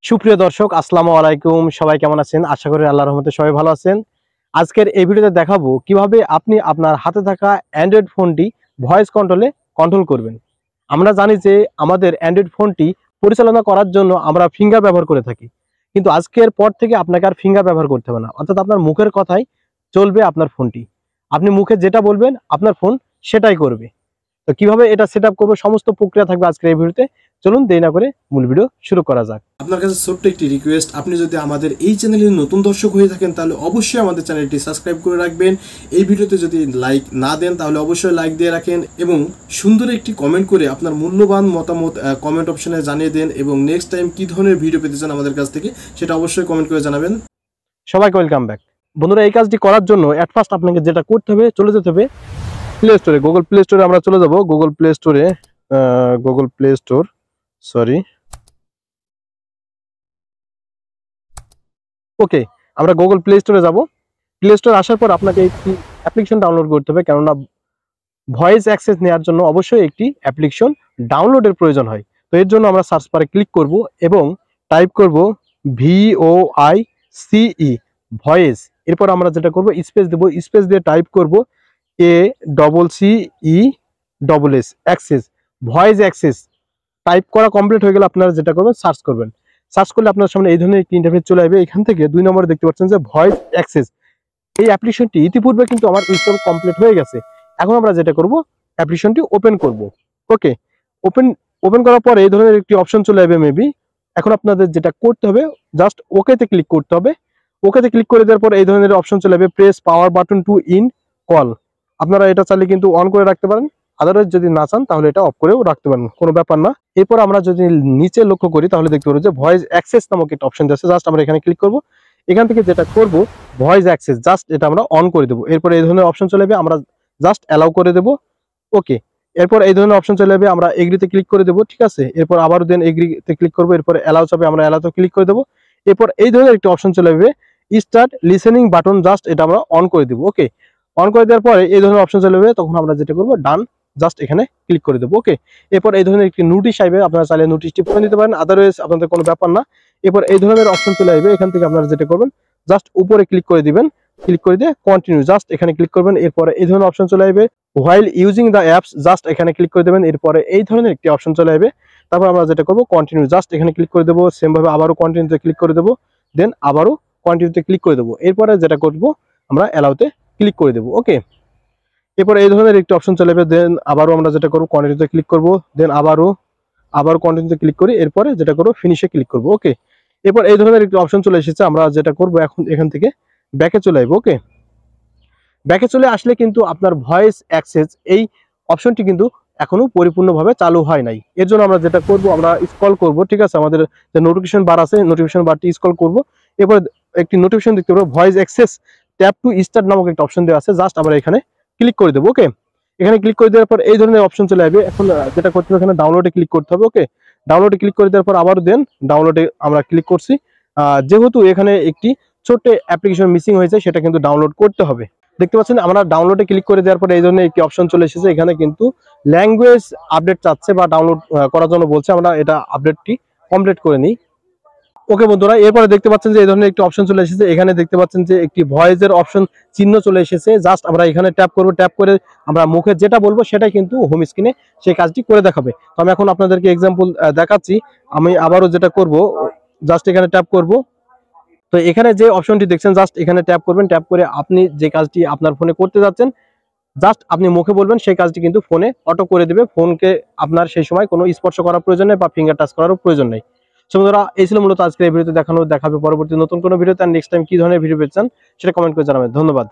সুপ্রিয় দর্শক, আসসালামু আলাইকুম। সবাই কেমন আছেন? আশা করি আল্লাহর রহমতে সবাই ভালো আছেন। আজকের এই ভিডিওতে দেখাবো কিভাবে আপনি আপনার হাতে থাকা অ্যান্ড্রয়েড ফোনটি ভয়েস কন্ট্রোলে কন্ট্রোল করবেন। আমরা জানি যে আমাদের অ্যান্ড্রয়েড ফোনটি পরিচালনা করার জন্য আমরা ফিঙ্গার ব্যবহার করে থাকি। কিন্তু আজকের পর থেকে আপনাকে আর ফিঙ্গার ব্যবহার করতে হবে না। অর্থাৎ আপনার মুখের কথাই চলবে আপনার ফোনটি। আপনি মুখে যেটা বলবেন আপনার ফোন সেটাই করবে। তো কিভাবে এটা সেটআপ করব সমস্ত প্রক্রিয়া থাকবে আজকের এই ভিডিওতে। চলুন দেরি না করে মূল ভিডিও শুরু করা যাক। আপনার কাছে ছোট্ট একটি রিকোয়েস্ট, আপনি যদি আমাদের এই চ্যানেলের নতুন দর্শক হয়ে থাকেন তাহলে অবশ্যই আমাদের চ্যানেলটি সাবস্ক্রাইব করে রাখবেন। এই ভিডিওতে যদি লাইক না দেন তাহলে অবশ্যই লাইক দিয়ে রাখেন এবং সুন্দর একটি কমেন্ট করে আপনার মূল্যবান মতামত কমেন্ট অপশনে জানিয়ে দেন এবং নেক্সট টাইম কী ধরনের ভিডিও পেতে চান আমাদের কাছ থেকে সেটা অবশ্যই কমেন্ট করে জানাবেন। সবাইকে ওয়েলকাম ব্যাক। বন্ধুরা, এই কাজটি করার জন্য এট ফার্স্ট আপনাকে যেটা করতে হবে, চলে যেতে হবে প্লে স্টোরে। গুগল প্লে স্টোরে আমরা চলে যাব। গুগল প্লে স্টোর ওকে, আমরা গুগল প্লে স্টোরে যাব। প্লে স্টোরে আসার পর আপনাকে একটি অ্যাপ্লিকেশন ডাউনলোড করতে হবে, কেননা ভয়েস অ্যাক্সেস নেওয়ার জন্য অবশ্যই একটি অ্যাপ্লিকেশন ডাউনলোডের প্রয়োজন হয়। তো এর জন্য আমরা সার্চ বারে ক্লিক করব এবং টাইপ করব VOICE ভয়েস। এরপর আমরা যেটা করব, স্পেস দেব, স্পেস দিয়ে টাইপ করব ACCESS access, voice access. Type করা কমপ্লিট হয়ে গেলে আপনারা যেটা করবেন, সার্চ করবেন। সার্চ করলে আপনার সামনে এই ধরনের একটি ইন্টারফেস চলে আসবে। এখান থেকে 2 নম্বরে দেখতে পাচ্ছেন যে ভয়েস অ্যাক্সেস। এই অ্যাপ্লিকেশনটি ইতিপূর্বে কিন্তু আমার ইনস্টল কমপ্লিট হয়ে গেছে। এখন আমরা যেটা করব, অ্যাপ্লিকেশনটি ওপেন করব। ওকে, ওপেন ওপেন করার পরে এই ধরনের একটি অপশন চলে আসবে মেবি। এখন আপনাদের যেটা করতে হবে, জাস্ট ওকেতে ক্লিক করতে হবে। ওকেতে ক্লিক করে দেওয়ার পর এই ধরনের অপশন চলে আসবে, press power button to end call. আপনারা এটা চাইলে কিন্তু অন করে রাখতে পারেন, আদারওয়াইজ যদি না চান তাহলে এটা অফ করেও রাখতে পারেন, কোনো ব্যাপার না। এরপর আমরা যদি নিচে লক্ষ্য করি তাহলে দেখতে পারবো যে ভয়েস অ্যাক্সেস নামক একটা অপশন আছে। জাস্ট আমরা এখানে ক্লিক করব। এখান থেকে যেটা করব, ভয়েস অ্যাক্সেস জাস্ট এটা আমরা অন করে দেবো। এরপর এই ধরনের অপশন চলে আসবে, আমরা জাস্ট অ্যালাউ করে দেবো। ওকে, এরপর এই ধরনের অপশন চলে আসবে, আমরা এগ্রিতে ক্লিক করে দেবো। ঠিক আছে, এরপর আবারও দেন এগ্রিতে ক্লিক করবো। এরপর অ্যালাউ চাবে, আমরা অ্যালাউতে ক্লিক করে দেবো। এরপর এই ধরনের একটি অপশন চলে আসবে, স্টার্ট লিসেনিং বাটন, জাস্ট এটা আমরা অন করে দেবো। ওকে, অন করে দেওয়ার পরে এই ধরনের অপশন চলে আসবে, তখন আমরা যেটা করবো, ডান, জাস্ট এখানে ক্লিক করে দেবো। ওকে, এরপর এই ধরনের একটি নোটিশ আসবে, আপনারা চাইলে নোটিশটি পড়ে নিতে পারেন, আদারওয়াইজ আপনাদের কোনো ব্যাপার না। এরপর এই ধরনের অপশন চলে আসবে, এখান থেকে আপনারা যেটা করবেন, জাস্ট উপরে ক্লিক করে দিবেন। ক্লিক করে দিয়ে কন্টিনিউ, জাস্ট এখানে ক্লিক করবেন। এরপরে এই ধরনের অপশন চলে আসবে, while using the apps, just এখানে ক্লিক করে দেবেন। এরপরে এই ধরনের একটি অপশন চলে আসবে, তারপর আমরা যেটা করবো, কন্টিনিউ, জাস্ট এখানে ক্লিক করে দেবো। সেম ভাবে আবারও কন্টিনিউতে ক্লিক করে দেবো, দেন আবারও কন্টিনিউতে ক্লিক করে দেবো। এরপরে যেটা করবো, আমরা অ্যালাউতে ক্লিক করে দেবো। ওকে, এরপর এই ধরনের একটি অপশন চলে আসবে, দেন আবারও আমরা যেটা করবো, কন্টিনিউতে ক্লিক করবো, দেন আবারও কন্টিনিউতে ক্লিক করি। এরপরে যেটা করবো, ফিনিশে ক্লিক করবো। ওকে, এরপর এই ধরনের একটি অপশন চলে এসেছে, আমরা যেটা করবো এখন এখান থেকে ব্যাকে চলে আসবো। ওকে, ব্যাকে চলে আসলে কিন্তু আপনার ভয়েস অ্যাক্সেস এই অপশনটি কিন্তু এখনো পরিপূর্ণভাবে চালু হয় নাই। এর জন্য আমরা যেটা করব, আমরা স্ক্রল করব। ঠিক আছে, আমাদের যে নোটিফিকেশন বার আছে, নোটিফিকেশন বারটি স্ক্রল করব। এরপর একটি নোটিফিকেশন দেখতে পাবো, voice access tap to start নামক একটা অপশন দেওয়া আছে, জাস্ট আমরা এখানে ক্লিক করে দেবো। ওকে, এখানে ক্লিক করে দেওয়ার পর এই ধরনের অপশন চলে আসবে। এখন যেটা করতে হবে, এখানে ডাউনলোডে ক্লিক করতে হবে। ওকে, ডাউনলোডে ক্লিক করে দেওয়ার পর আবারও দেন ডাউনলোডে আমরা ক্লিক করছি। যেহেতু এখানে একটি ছোট্ট অ্যাপ্লিকেশন মিসিং হয়েছে, সেটা কিন্তু ডাউনলোড করতে হবে। দেখতে পাচ্ছেন, আমরা ডাউনলোডে ক্লিক করে দেওয়ার পরে এই ধরনের একটি অপশন চলে এসেছে। এখানে কিন্তু ল্যাঙ্গুয়েজ আপডেট চাচ্ছে বা ডাউনলোড করার জন্য বলছে, আমরা এটা আপডেটটি কমপ্লিট করে নিই। ওকে বন্ধুরা, এরপরে দেখতে পাচ্ছেন যে এই ধরনের একটি অপশন চলে এসেছে। এখানে দেখতে পাচ্ছেন যে একটি ভয়েসের অপশন চিহ্ন চলে এসেছে। জাস্ট আমরা এখানে ট্যাপ করব, ট্যাপ করে আমরা মুখে যেটা বলবো সেটাই কিন্তু হোম স্ক্রিনে সেই কাজটি করে দেখাবে। তো আমি এখন আপনাদেরকে এক্সাম্পল দেখাচ্ছি। আমি আবারও যেটা করব, জাস্ট এখানে ট্যাপ করব। তো এখানে যে অপশনটি দেখছেন, জাস্ট এখানে ট্যাপ করবেন। ট্যাপ করে আপনি যে কাজটি আপনার ফোনে করতে যাচ্ছেন, জাস্ট আপনি মুখে বলবেন, সেই কাজটি কিন্তু ফোনে অটো করে দেবে। ফোনকে আপনার সেই সময় কোনো স্পর্শ করার প্রয়োজন নেই বা ফিঙ্গার টাচ করারও প্রয়োজন নেই। সো বন্ধুরা, এই ছিল মূলত আজকের এই ভিডিওতে দেখাবে পরবর্তী নতুন কোনো ভিডিওতে। আর নেক্সট টাইম কি ধরনের ভিডিও পেতে চান সেটা কমেন্ট করে জানাবেন। ধন্যবাদ।